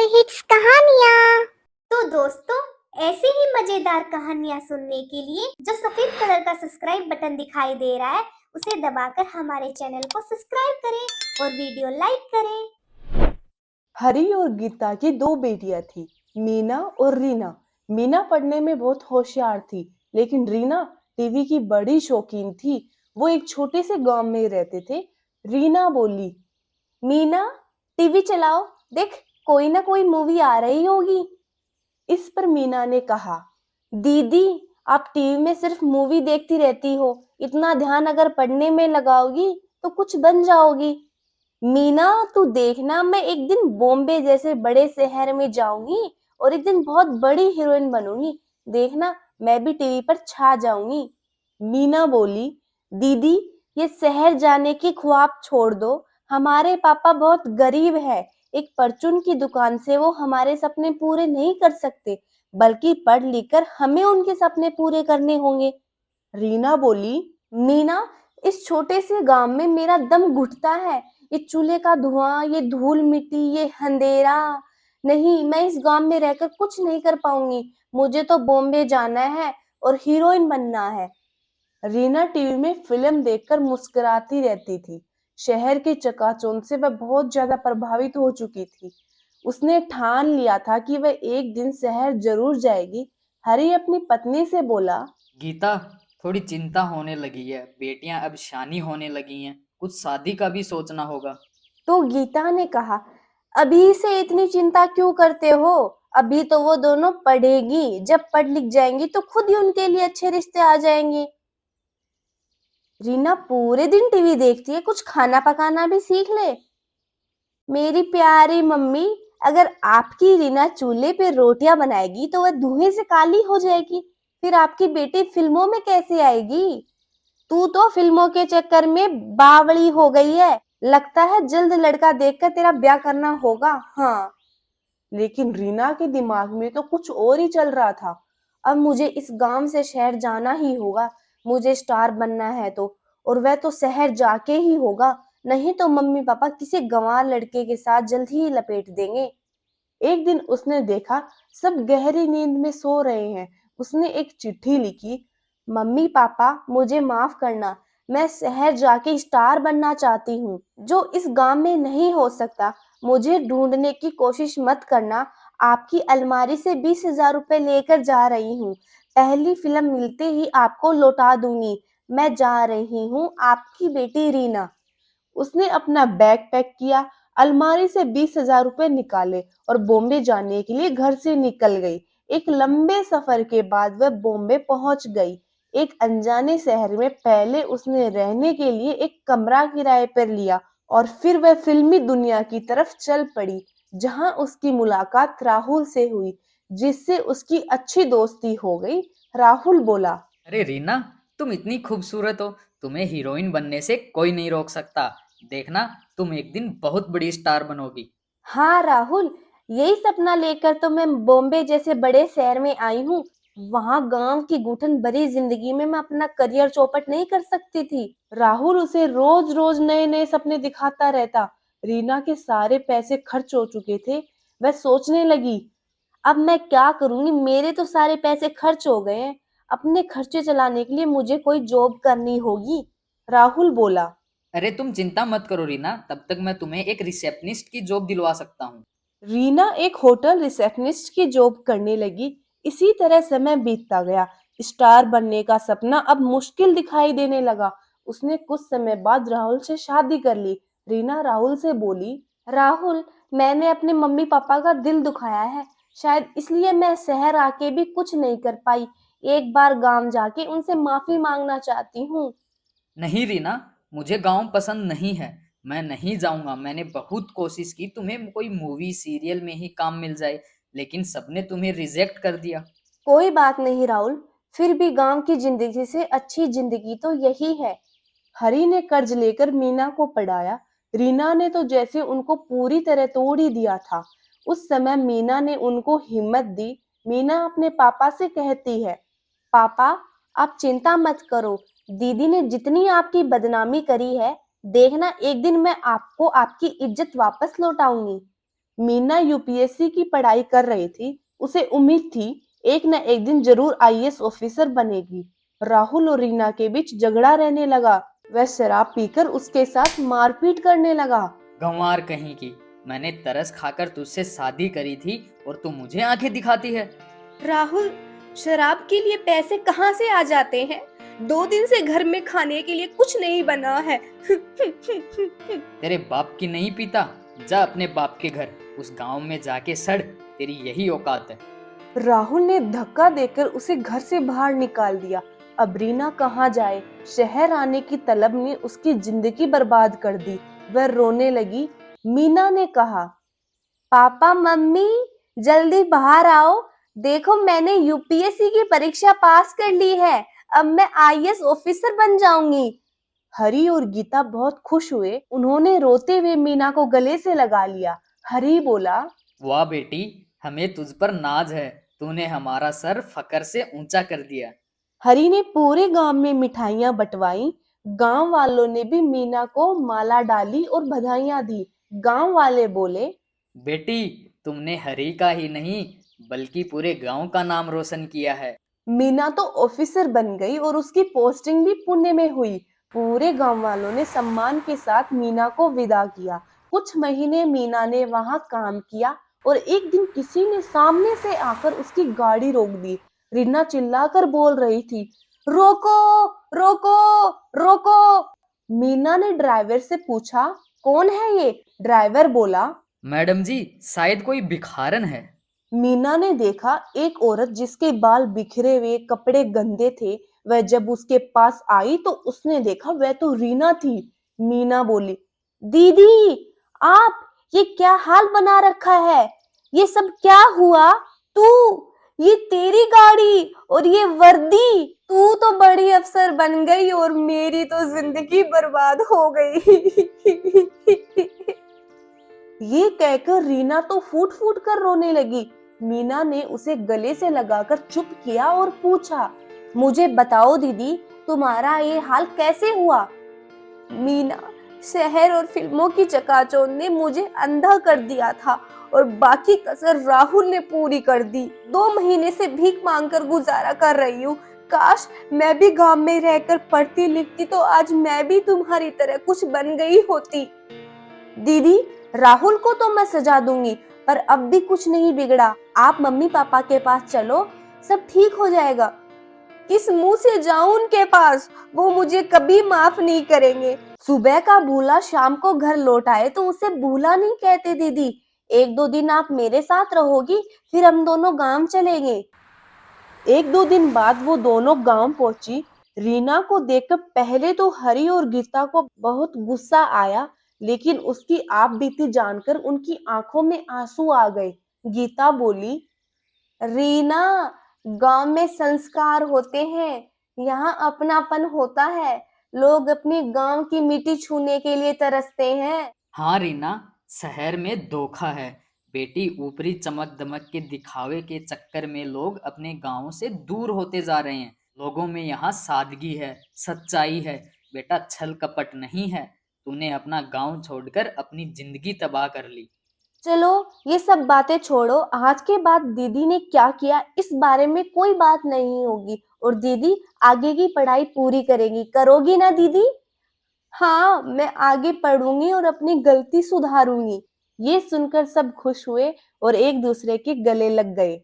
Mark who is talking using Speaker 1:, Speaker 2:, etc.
Speaker 1: Hits कहानियाँ।
Speaker 2: तो दोस्तों, ऐसे ही मजेदार कहानियां सुनने के लिए जो सफेद कलर का सब्सक्राइब बटन दिखाई दे रहा है उसे दबाकर हमारे चैनल को सब्सक्राइब करें और वीडियो लाइक करें।
Speaker 3: हरी और गीता की दो बेटियां थी, मीना और रीना। मीना पढ़ने में बहुत होशियार थी, लेकिन रीना टीवी की बड़ी शौकीन थी। वो एक छोटे से गांव में रहते थे। रीना बोली, मीना टीवी चलाओ, देख कोई ना कोई मूवी आ रही होगी। इस पर मीना ने कहा, दीदी आप टीवी में सिर्फ मूवी देखती रहती हो, इतना ध्यान अगर पढ़ने में लगाओगी तो कुछ बन जाओगी। मीना तू देखना, मैं एक दिन बॉम्बे जैसे बड़े शहर में जाऊंगी और एक दिन बहुत बड़ी हीरोइन बनूंगी। देखना मैं भी टीवी पर छा जाऊंगी। मीना बोली, दीदी ये शहर जाने की ख्वाब छोड़ दो, हमारे पापा बहुत गरीब है। एक परचून की दुकान से वो हमारे सपने पूरे नहीं कर सकते, बल्कि पढ़ लिख कर हमें उनके सपने पूरे करने होंगे। रीना बोली, मीना इस छोटे से गांव में मेरा दम घुटता है। ये चूल्हे का धुआं, ये धूल मिट्टी, ये अंधेरा, नहीं मैं इस गांव में रहकर कुछ नहीं कर पाऊंगी। मुझे तो बॉम्बे जाना है और हीरोइन बनना है। रीना टीवी में फिल्म देखकर मुस्कुराती रहती थी। शहर की चकाचौंध से वह बहुत ज्यादा प्रभावित हो चुकी थी। उसने ठान लिया था कि वह एक दिन शहर जरूर जाएगी। हरी अपनी पत्नी से बोला,
Speaker 4: गीता, थोड़ी चिंता होने लगी है। बेटियां अब शानी होने लगी हैं, कुछ शादी का भी सोचना होगा।
Speaker 3: तो गीता ने कहा, अभी से इतनी चिंता क्यों करते हो? अभी तो वो दोनों पढ़ेगी, जब पढ़ लिख जाएंगी तो खुद ही उनके लिए अच्छे रिश्ते आ जाएंगे। रीना पूरे दिन टीवी देखती है, कुछ खाना पकाना भी सीख ले। मेरी प्यारी मम्मी, अगर आपकी रीना चूल्हे पे रोटियां बनाएगी तो वह धुएं से काली हो जाएगी, फिर आपकी बेटी फिल्मों में कैसे आएगी? तू तो फिल्मों के चक्कर में बावड़ी हो गई है। लगता है जल्द लड़का देखकर तेरा ब्याह करना होगा। हाँ, लेकिन रीना के दिमाग में तो कुछ और ही चल रहा था। अब मुझे इस गांव से शहर जाना ही होगा। मुझे स्टार बनना है तो, और वह तो शहर जाके ही होगा, नहीं तो मम्मी पापा किसी गंवार लड़के के साथ जल्द ही लपेट देंगे। एक दिन उसने देखा सब गहरी नींद में सो रहे हैं। उसने एक चिट्ठी लिखी, मम्मी पापा मुझे माफ करना, मैं शहर जाके स्टार बनना चाहती हूँ, जो इस गांव में नहीं हो सकता। मुझे ढूंढने की कोशिश मत करना। आपकी अलमारी से 20,000 रुपए लेकर जा रही हूँ। पहली फिल्म मिलते ही आपको लौटा दूंगी। मैं जा रही हूँ, आपकी बेटी रीना। उसने अपना बैग पैक किया, अलमारी से 20,000 रुपए निकाले और बॉम्बे जाने के लिए घर से निकल गई। एक लंबे सफर के बाद वह बॉम्बे पहुंच गई। एक अनजाने शहर में पहले उसने रहने के लिए एक कमरा किराए पर लिया और फिर वह फिल्मी दुनिया की तरफ चल पड़ी, जहां उसकी मुलाकात राहुल से हुई, जिससे उसकी अच्छी दोस्ती हो गई। राहुल बोला,
Speaker 4: अरे रीना, तुम इतनी खूबसूरत हो, तुम्हें हीरोइन बनने से कोई नहीं रोक सकता। देखना तुम एक दिन बहुत बड़ी स्टार बनोगी।
Speaker 3: हाँ राहुल, यही सपना लेकर तो मैं बॉम्बे जैसे बड़े शहर में आई हूँ। वहां गांव की घुटन भरी जिंदगी में मैं अपना करियर चौपट नहीं कर सकती थी। राहुल उसे रोज रोज नए नए सपने दिखाता रहता। रीना के सारे पैसे खर्च हो चुके थे। वह सोचने लगी, अब मैं क्या करूंगी, मेरे तो सारे पैसे खर्च हो गए हैं। अपने खर्चे चलाने के लिए मुझे कोई जॉब करनी होगी। राहुल बोला,
Speaker 4: अरे तुम चिंता मत करो रीना, तब तक मैं तुम्हें एक रिसेप्शनिस्ट की जॉब दिलवा सकता हूँ।
Speaker 3: रीना एक होटल रिसेप्शनिस्ट की जॉब करने लगी। इसी तरह समय बीतता गया। स्टार बनने का सपना अब मुश्किल दिखाई देने लगा। उसने कुछ समय बाद राहुल से शादी कर ली। रीना राहुल से बोली, राहुल, मैंने अपने मम्मी पापा का दिल दुखाया है, शायद इसलिए मैं शहर आके भी कुछ नहीं कर पाई। एक बार गांव जाके उनसे माफी मांगना चाहती हूँ।
Speaker 4: नहीं रीना, मुझे गांव पसंद नहीं है। मैं नहीं जाऊंगा। मैंने बहुत कोशिश की तुम्हें कोई मूवी सीरियल में ही काम मिल जाए, लेकिन सबने तुम्हें रिजेक्ट कर दिया।
Speaker 3: कोई बात नहीं राहुल, फिर भी गांव की जिंदगी से अच्छी जिंदगी तो यही है। हरी ने कर्ज लेकर मीना को पढ़ाया। रीना ने तो जैसे उनको पूरी तरह तोड़ ही दिया था। उस समय मीना ने उनको हिम्मत दी। मीना अपने पापा से कहती है, पापा आप चिंता मत करो, दीदी ने जितनी आपकी बदनामी करी है, देखना एक दिन मैं आपको आपकी इज्जत वापस लौटाऊंगी। मीना यूपीएससी की पढ़ाई कर रही थी। उसे उम्मीद थी एक न एक दिन जरूर आईएएस ऑफिसर बनेगी। राहुल और रीना के बीच झगड़ा रहने लगा। वह शराब पीकर उसके साथ मारपीट करने लगा।
Speaker 4: गंवार कहीं की, मैंने तरस खाकर तुझसे शादी करी थी और तू मुझे आंखें दिखाती है।
Speaker 3: राहुल, शराब के लिए पैसे कहाँ से आ जाते हैं? 2 दिन से घर में खाने के लिए कुछ नहीं बना है।
Speaker 4: तेरे बाप की नहीं पीता? जा अपने बाप के घर, उस गांव में जाके सड़, तेरी यही औकात है।
Speaker 3: राहुल ने धक्का देकर उसे घर से बाहर निकाल दिया। अब रीना कहाँ जाए? शहर आने की तलब ने उसकी जिंदगी बर्बाद कर दी। वह रोने लगी। मीना ने कहा, पापा मम्मी जल्दी बाहर आओ, देखो मैंने यूपीएससी की परीक्षा पास कर ली है, अब मैं आईएएस ऑफिसर बन जाऊंगी। हरी और गीता बहुत खुश हुए। उन्होंने रोते हुए मीना को गले से लगा लिया। हरी बोला,
Speaker 4: वाह बेटी, हमें तुझ पर नाज है, तूने हमारा सर फकर से ऊंचा कर दिया।
Speaker 3: हरी ने पूरे गांव में मिठाइयां बंटवाई। गांव वालों ने भी मीना को माला डाली और बधाइयां दी। गांव वाले बोले,
Speaker 4: बेटी, तुमने हरी का ही नहीं बल्कि पूरे गांव का नाम रोशन किया है।
Speaker 3: मीना तो ऑफिसर बन गई और उसकी पोस्टिंग भी पुणे में हुई। पूरे गांव वालों ने सम्मान के साथ मीना को विदा किया। कुछ महीने मीना ने वहां काम किया और एक दिन किसी ने सामने से आकर उसकी गाड़ी रोक दी। रीना चिल्लाकर बोल रही थी, रोको, रोको, रोको। मीना ने ड्राइवर से पूछा, कौन है ये? ड्राइवर बोला,
Speaker 4: मैडम जी, शायद कोई भिखारन है।
Speaker 3: मीना ने देखा एक औरत जिसके बाल बिखरे हुए, कपड़े गंदे थे। वह जब उसके पास आई तो उसने देखा वह तो रीना थी। मीना बोली, दीदी आप ये क्या हाल बना रखा है? ये सब क्या हुआ? तू, ये तेरी गाड़ी और ये वर्दी, तू तो बड़ी अफसर बन गई और मेरी तो जिंदगी बर्बाद हो गई। ये कहकर रीना तो फूट फूट कर रोने लगी। मीना ने उसे गले से लगाकर चुप किया और पूछा, मुझे बताओ दीदी, तुम्हारा ये हाल कैसे हुआ? मीना, शहर और फिल्मों की चकाचौंध ने मुझे अंधा कर दिया था और बाकी कसर राहुल ने पूरी कर दी। 2 महीने से भीख मांगकर गुजारा कर रही हूँ। काश मैं भी गांव में रहकर पढ़ती लिखती तो आज मैं भी तुम्हारी तरह कुछ बन गई होती। दीदी, राहुल को तो मैं सजा दूंगी, पर अब भी कुछ नहीं बिगड़ा। आप मम्मी पापा के पास चलो, सब ठीक हो जाएगा। किस मुंह से जाऊं उनके पास? वो मुझे कभी माफ नहीं करेंगे। सुबह का भूला शाम को घर लौट आए तो उसे भूला नहीं कहते दीदी। 1-2 दिन आप मेरे साथ रहोगी, फिर हम दोनों गांव चलेंगे। 1-2 दिन बाद वो दोनों गांव पहुंची। रीना को देखकर पहले तो हरी और गीता को बहुत गुस्सा आया, लेकिन उसकी आप बीती जानकर उनकी आंखों में आंसू आ गए। गीता बोली, रीना, गांव में संस्कार होते हैं, यहाँ अपनापन होता है, लोग अपनी गांव की मिट्टी छूने के लिए तरसते हैं।
Speaker 4: हाँ रीना, शहर में धोखा है बेटी। ऊपरी चमक दमक के दिखावे के चक्कर में लोग अपने गांव से दूर होते जा रहे हैं। लोगों में यहाँ सादगी है, सच्चाई है बेटा, छल कपट नहीं है। तूने अपना गांव छोड़कर अपनी जिंदगी तबाह कर ली।
Speaker 3: चलो ये सब बातें छोड़ो। आज के बाद दीदी ने क्या किया इस बारे में कोई बात नहीं होगी और दीदी आगे की पढ़ाई पूरी करेगी। करोगी ना दीदी? हाँ, मैं आगे पढ़ूंगी और अपनी गलती सुधारूंगी। ये सुनकर सब खुश हुए और एक दूसरे के गले लग गए।